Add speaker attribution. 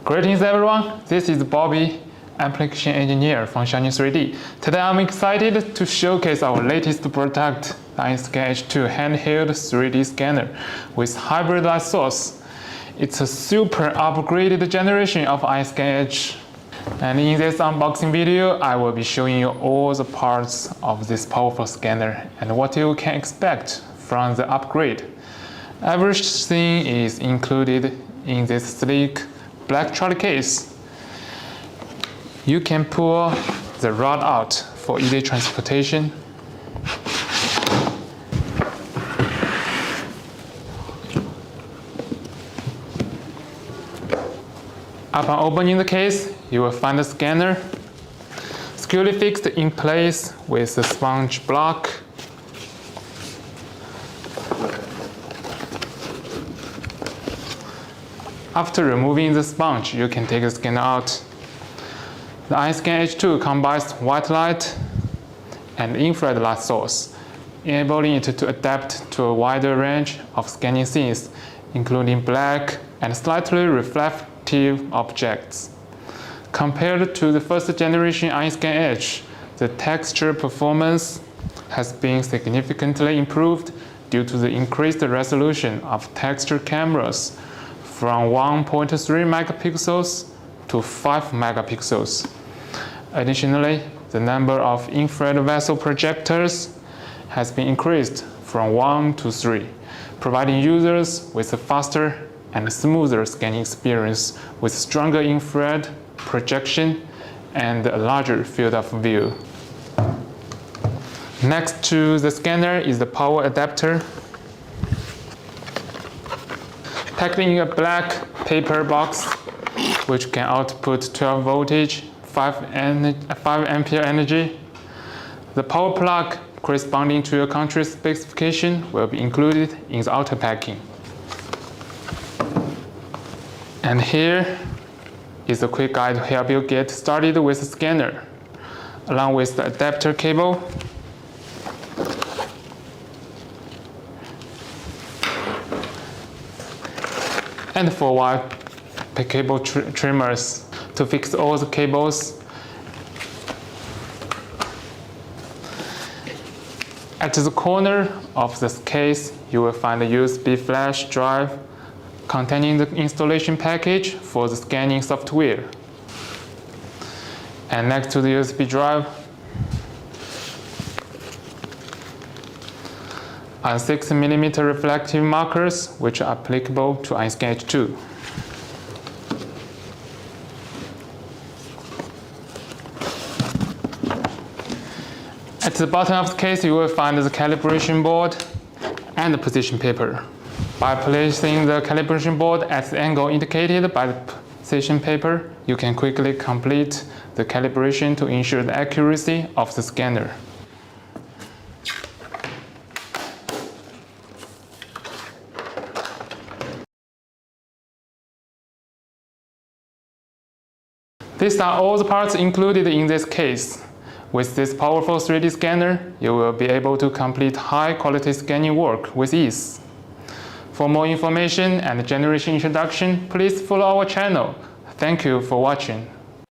Speaker 1: Greetings everyone, this is Bobby, application engineer from Shining 3D. Today I'm excited to showcase our latest product, the EINSCAN H2 handheld 3D scanner with hybrid light source. It's a super upgraded generation of EINSCAN H. And in this unboxing video, I will be showing you all the parts of this powerful scanner and what you can expect from the upgrade. Everything is included in this sleek black trolley case. You can pull the rod out for easy transportation. Upon opening the case, you will find the scanner securely fixed in place with a sponge block. After removing the sponge, you can take the scanner out. The EINSCAN H2 combines white light and infrared light source, enabling it to adapt to a wider range of scanning scenes, including black and slightly reflective objects. Compared to the first generation EINSCAN H, the texture performance has been significantly improved due to the increased resolution of texture cameras from 1.3 megapixels to 5 megapixels. Additionally, the number of infrared vessel projectors has been increased from 1 to 3, providing users with a faster and smoother scanning experience with stronger infrared projection and a larger field of view. Next to the scanner is the power adapter. Packed in a black paper box, which can output 12 voltage, 5 ampere energy. The power plug corresponding to your country's specification will be included in the outer packing. And here is a quick guide to help you get started with the scanner, along with the adapter cable, and 4-wire cable trimmers to fix all the cables. At the corner of this case, you will find a USB flash drive containing the installation package for the scanning software. And next to the USB drive are 6mm reflective markers, which are applicable to EINSCAN H2. At the bottom of the case, you will find the calibration board and the position paper. By placing the calibration board at the angle indicated by the position paper, you can quickly complete the calibration to ensure the accuracy of the scanner. These are all the parts included in this case. With this powerful 3D scanner, you will be able to complete high-quality scanning work with ease. For more information and generation introduction, please follow our channel. Thank you for watching.